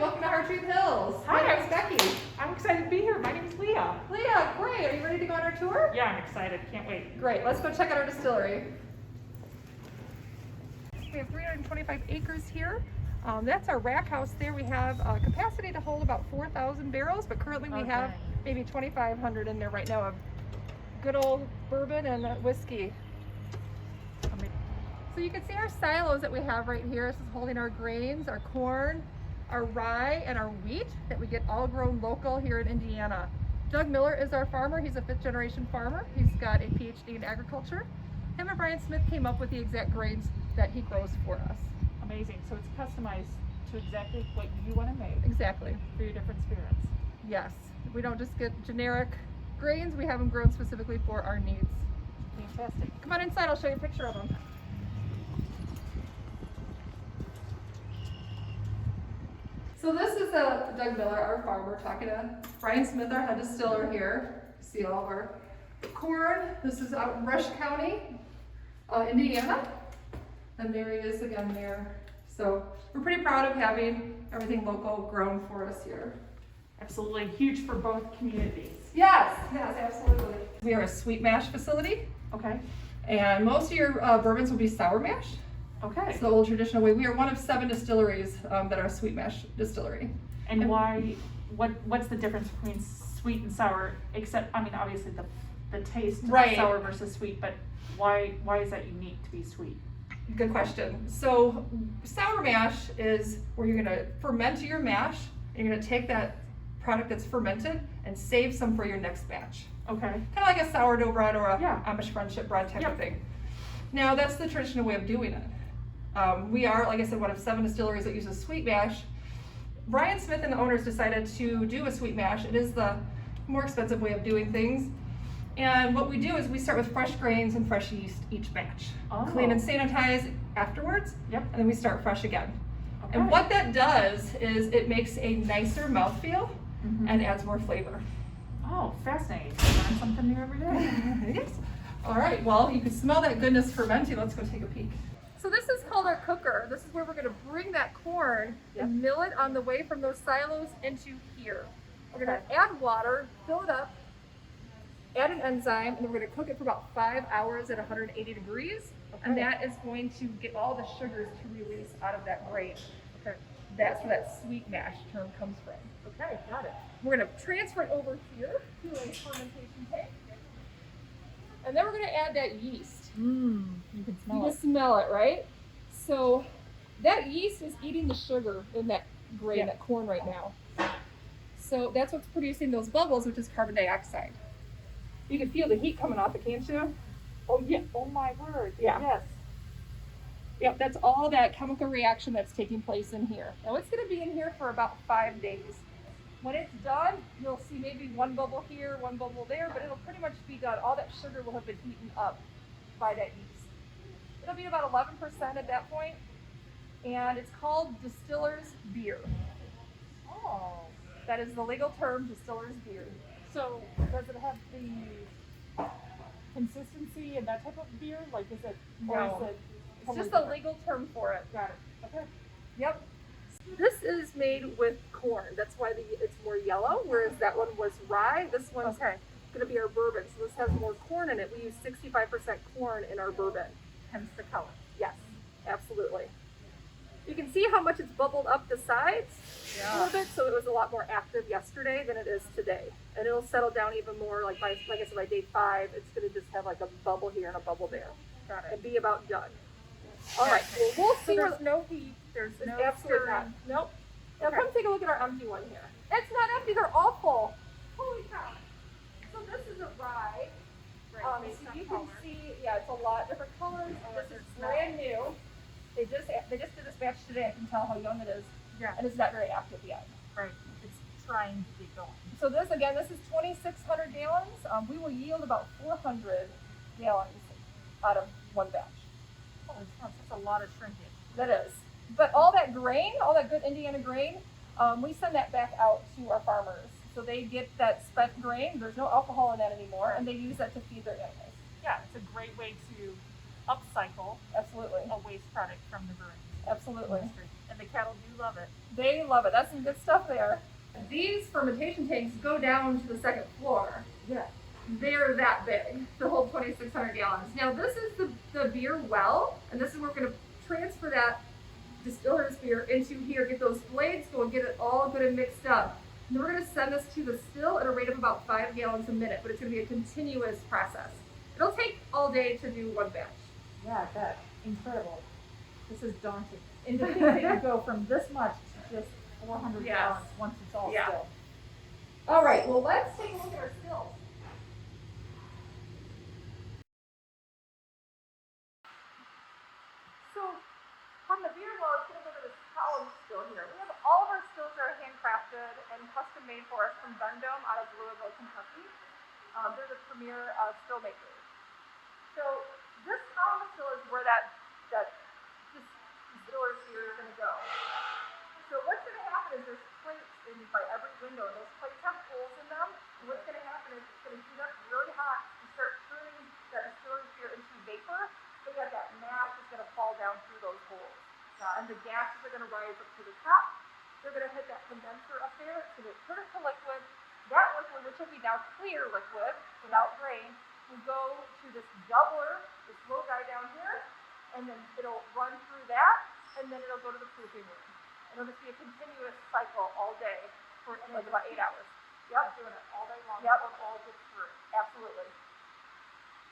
welcome to Hard Truth Hills. Hi. My name is Becky. I'm excited to be here. My name is Leah. Leah, great. Are you ready to go on our tour? Yeah, I'm excited. Can't wait. Great. Let's go check out our distillery. We have 325 acres here. That's our rack house there. We have a capacity to hold about 4,000 barrels, but currently we have maybe 2,500 in there right now of good old bourbon and whiskey. So you can see our silos that we have right here. This is holding our grains, our corn, our rye, and our wheat that we get all grown local here in Indiana. Doug Miller is our farmer. He's a 5th generation farmer. He's got a PhD in agriculture. Him and Brian Smith came up with the exact grains that he grows for us. Amazing. So it's customized to exactly what you want to make. Exactly. For your different spirits. Yes. We don't just get generic grains. We have them grown specifically for our needs. Fantastic. Come on inside. I'll show you a picture of them. So this is Doug Miller, our farmer, talking to Brian Smith, our head distiller here. See all of our corn. This is out in Rush County, Indiana. And there he is again there. So we're pretty proud of having everything local grown for us here. Absolutely. Huge for both communities. Yes, absolutely. We are a sweet mash facility. Okay. And most of your bourbons will be sour mash. Okay. It's the old traditional way. We are one of 7 distilleries that are a sweet mash distillery. And why, what's the difference between sweet and sour, except, I mean, obviously the taste of sour versus sweet, but why is that unique to be sweet? Good question. So sour mash is where you're gonna ferment your mash, and you're gonna take that product that's fermented and save some for your next batch. Okay. Kind of like a sourdough bread or a Yeah. Amish friendship bread type of thing. Now that's the traditional way of doing it. We are, like I said, one of 7 distilleries that uses sweet mash. Brian Smith and the owners decided to do a sweet mash. It is the more expensive way of doing things. And what we do is we start with fresh grains and fresh yeast each batch. Clean and sanitize afterwards, and then we start fresh again. Okay. And what that does is it makes a nicer mouthfeel and adds more flavor. Oh, fascinating. Learn something new every day. Yes. All right, well, you can smell that goodness fermenting. Let's go take a peek. So this is called our cooker. This is where we're gonna bring that corn and mill it on the way from those silos into here. We're gonna add water, fill it up, add an enzyme, and then we're gonna cook it for about 5 hours at 180 degrees. And that is going to get all the sugars to release out of that grain. Okay. That's where that sweet mash term comes from. Okay, got it. We're gonna transfer it over here to a fermentation tank. And then we're gonna add that yeast. You can smell You it. can smell it, right? So that yeast is eating the sugar in that grain, that corn right now. So that's what's producing those bubbles, which is carbon dioxide. You can feel the heat coming off it, can't you? Oh yeah. Oh my word. Yeah. Yes. Yep, that's all that chemical reaction that's taking place in here. Now it's gonna be in here for about 5 days. When it's done, you'll see maybe one bubble here, one bubble there, but it'll pretty much be done. All that sugar will have been eaten up by that yeast. It'll be about 11% at that point, and it's called distiller's beer. Oh. That is the legal term, distiller's beer. So does it have the consistency and that type of beer? Like is it, or No. is it It's totally just a different? legal term for it. Got it. Okay. Yep. This is made with corn. That's why it's more yellow, whereas that one was rye. This one's going to be our bourbon. So this has more corn in it. We use 65% corn in our bourbon. Hence the color. Yes, absolutely. You can see how much it's bubbled up the sides a little bit. So it was a lot more active yesterday than it is today. And it'll settle down even more. Like I said, by day 5, it's going to just have like a bubble here and a bubble there. Got it. And be about done. All right, well, we'll see. So there's no heat. There's no Absolutely not. stirring. Nope. Now Okay. come take a look at our empty one here. It's not empty, they're all full. Holy cow. So this is a rye. Based So on you color. can see, it's a lot different colors. This is brand new. They just did this batch today. I can tell how young it is. Yeah. And it's not very active yet. Right. It's trying to get going. So this, again, this is 2,600 gallons. We will yield about 400 gallons out of one batch. Holy cow, that's a lot of shrinkage. That is. But all that grain, all that good Indiana grain, we send that back out to our farmers. So they get that spent grain. There's no alcohol in that anymore, and they use that to feed their animals. Yeah, it's a great way to upcycle Absolutely. a waste product from the brewing Absolutely. industry. And the cattle do love it. They love it. That's some good stuff there. These fermentation tanks go down to the second floor. Yeah. They're that big to hold 2,600 gallons. Now this is the beer well, and this is where we're going to transfer that distiller's beer into here, get those blades going, get it all good and mixed up. And then we're going to send this to the still at a rate of about 5 gallons a minute, but it's going to be a continuous process. It'll take all day to do one batch. Yeah, I bet. Incredible. This is daunting. And to think that you go from this much to just 400 Yes. gallons once it's all Yeah. still. All right, well, let's take a look at our stills. So from the beer well, it's going to go to this column still here. We have all of our stills are handcrafted and custom made for us from Vendome out of Louisville, Kentucky. They're the premier still makers. So this column still is where that distiller's beer is going to go. So what's going to happen is there's plates in by every window, and those plates have holes in them. And what's going to happen is it's going to heat up really hot and start turning that distiller's beer into vapor. So that mash is going to fall down through those holes. And the gases are going to rise up to the top. They're going to hit that condenser up there. It's going to turn it to liquid. That liquid, which will be now clear liquid without grain, will go to this doubler, this little guy down here, and then it'll run through that, and then it'll go to the proofing room. It'll just be a continuous cycle all day for like about 8 hours. Yep. Doing it all day long. Yep. It all gets through. Absolutely.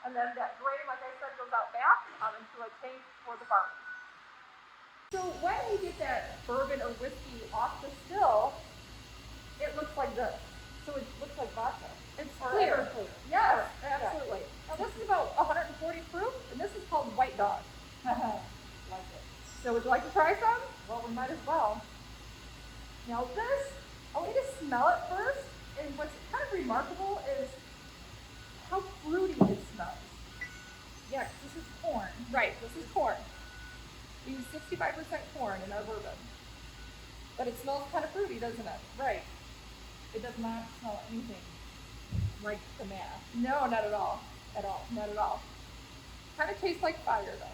And then that grain, like I said, goes out back into a tank for the farmers. So when we get that bourbon or whiskey off the still, it looks like this. So it looks like vodka. It's Or clear. clear. Yes, absolutely. Now this is about 140 proof, and this is called White Dog. Like it. So would you like to try some? Well, we might as well. Now this, I want you to smell it first, and what's kind of remarkable is how fruity it smells. Yeah, 'cause this is corn. Right, this is corn. We use 65% corn in our bourbon. But it smells kind of fruity, doesn't it? Right. It does not smell anything like the mash. No, not at all. At all, not at all. Kind of tastes like fire though.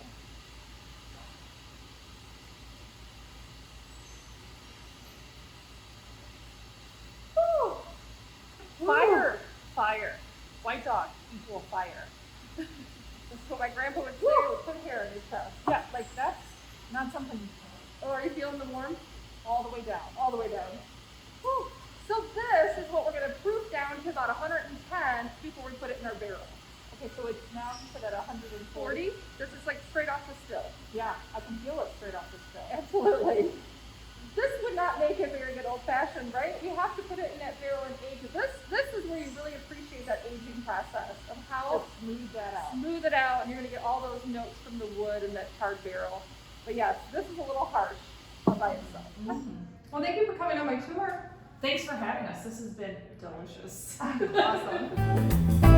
Woo! Fire! Fire. White dog equal fire. That's what my grandpa would say with put hair in his chest. Yeah, like that's not something Oh, are you feeling the warmth? all the way down. All the way down. Whew. So this is what we're going to proof down to about 110 before we put it in our barrel. Okay, so it's now you put at 140. 40. This is like straight off the still. Yeah, I can feel it straight off the still. Absolutely. This would not make a very good old fashioned, right? You have to put it in that barrel and age it. This is where you really appreciate that aging process of how Smooth that out. smooth it out, and you're going to get all those notes from the wood and that charred barrel. But yes, this is a little harsh all by itself. Well, thank you for coming on my tour. Thanks for having us. This has been delicious. Awesome.